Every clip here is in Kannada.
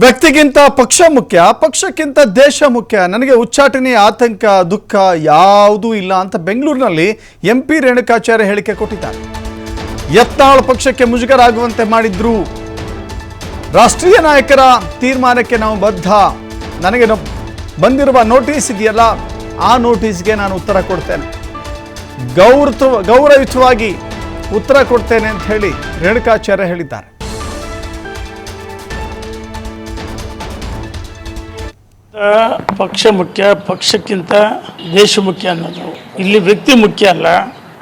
ವ್ಯಕ್ತಿಗಿಂತ ಪಕ್ಷ ಮುಖ್ಯ, ಪಕ್ಷಕ್ಕಿಂತ ದೇಶ ಮುಖ್ಯ. ನನಗೆ ಉಚ್ಚಾಟನೆ, ಆತಂಕ, ದುಃಖ ಯಾವುದೂ ಇಲ್ಲ ಅಂತ ಬೆಂಗಳೂರಿನಲ್ಲಿ ಎಂಪಿ ರೇಣುಕಾಚಾರ್ಯ ಹೇಳಿಕೆ ಕೊಟ್ಟಿದ್ದಾರೆ. ಯತ್ನಾಳ್ ಪಕ್ಷಕ್ಕೆ ಮುಜುಗರ ಆಗುವಂತೆ ಮಾಡಿದ್ರು. ರಾಷ್ಟ್ರೀಯ ನಾಯಕರ ತೀರ್ಮಾನಕ್ಕೆ ನಾವು ಬದ್ಧ. ನನಗೆ ಬಂದಿರುವ ನೋಟಿಸ್ ಇದೆಯಲ್ಲ, ಆ ನೋಟಿಸ್ಗೆ ನಾನು ಉತ್ತರ ಕೊಡ್ತೇನೆ, ಗೌರವಯುತವಾಗಿ ಉತ್ತರ ಕೊಡ್ತೇನೆ ಅಂತ ಹೇಳಿ ರೇಣುಕಾಚಾರ್ಯ ಹೇಳಿದ್ದಾರೆ. ಪಕ್ಷ ಮುಖ್ಯ, ಪಕ್ಷಕ್ಕಿಂತ ದೇಶ ಮುಖ್ಯ ಅನ್ನೋದು. ಇಲ್ಲಿ ವ್ಯಕ್ತಿ ಮುಖ್ಯ ಅಲ್ಲ.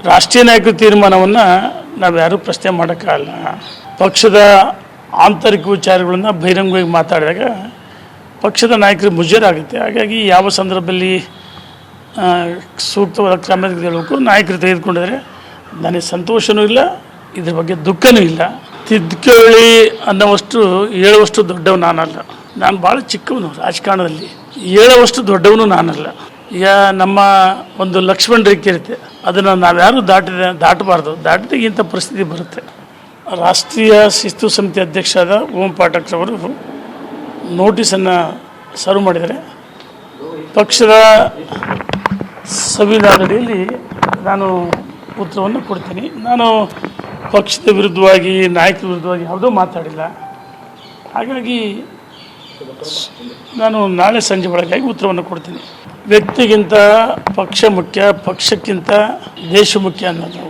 ರಾಷ್ಟ್ರೀಯ ನಾಯಕರ ತೀರ್ಮಾನವನ್ನು ನಾವು ಯಾರೂ ಪ್ರಶ್ನೆ ಮಾಡೋಕ್ಕಾಗಲ್ಲ. ಪಕ್ಷದ ಆಂತರಿಕ ವಿಚಾರಗಳನ್ನು ಬಹಿರಂಗವಾಗಿ ಮಾತಾಡಿದಾಗ ಪಕ್ಷದ ನಾಯಕರಿಗೆ ಮುಜುಗರ ಆಗುತ್ತೆ. ಹಾಗಾಗಿ ಯಾವ ಸಂದರ್ಭದಲ್ಲಿ ಸೂಕ್ತವಾದ ಕ್ರಮ ತೆಗೆದುಕೊಳ್ಳಬೇಕು ನಾಯಕರು ತೆಗೆದುಕೊಂಡಿದ್ದಾರೆ. ನನಗೆ ಸಂತೋಷವೂ ಇಲ್ಲ, ಇದ್ರ ಬಗ್ಗೆ ದುಃಖನೂ ಇಲ್ಲ. ತಿದ್ದುಕೊಳ್ಳಿ ಅನ್ನೋವಷ್ಟು ಹೇಳುವಷ್ಟು ದೊಡ್ಡವ ನಾನಲ್ಲ. ನಾನು ಭಾಳ ಚಿಕ್ಕವನು ರಾಜಕಾರಣದಲ್ಲಿ, ಹೇಳುವಷ್ಟು ದೊಡ್ಡವನು ನಾನಲ್ಲ. ಈಗ ನಮ್ಮ ಒಂದು ಲಕ್ಷ್ಮಣ ರೇಖೆ ಇರುತ್ತೆ, ಅದನ್ನು ನಾವ್ಯಾರು ದಾಟಬಾರ್ದು. ದಾಟಿದಾಗ ಇಂಥ ಪರಿಸ್ಥಿತಿ ಬರುತ್ತೆ. ರಾಷ್ಟ್ರೀಯ ಶಿಸ್ತು ಸಮಿತಿ ಅಧ್ಯಕ್ಷರಾದ ಓಂ ಪಾಠಕ್ರವರು ನೋಟಿಸನ್ನು ಸರ್ವ್ ಮಾಡಿದ್ದಾರೆ. ಪಕ್ಷದ ಸಂವಿಧಾನದಡಿಯಲ್ಲಿ ನಾನು ಉತ್ತರವನ್ನು ಕೊಡ್ತೀನಿ. ನಾನು ಪಕ್ಷದ ವಿರುದ್ಧವಾಗಿ, ನಾಯಕರ ವಿರುದ್ಧವಾಗಿ ಯಾವುದೂ ಮಾತಾಡಿಲ್ಲ. ಹಾಗಾಗಿ ನಾನು ನಾಳೆ ಸಂಜೆ ಒಳಗಾಗಿ ಉತ್ತರವನ್ನು ಕೊಡ್ತೀನಿ. ವ್ಯಕ್ತಿಗಿಂತ ಪಕ್ಷ ಮುಖ್ಯ, ಪಕ್ಷಕ್ಕಿಂತ ದೇಶ ಮುಖ್ಯ ಅನ್ನೋದು.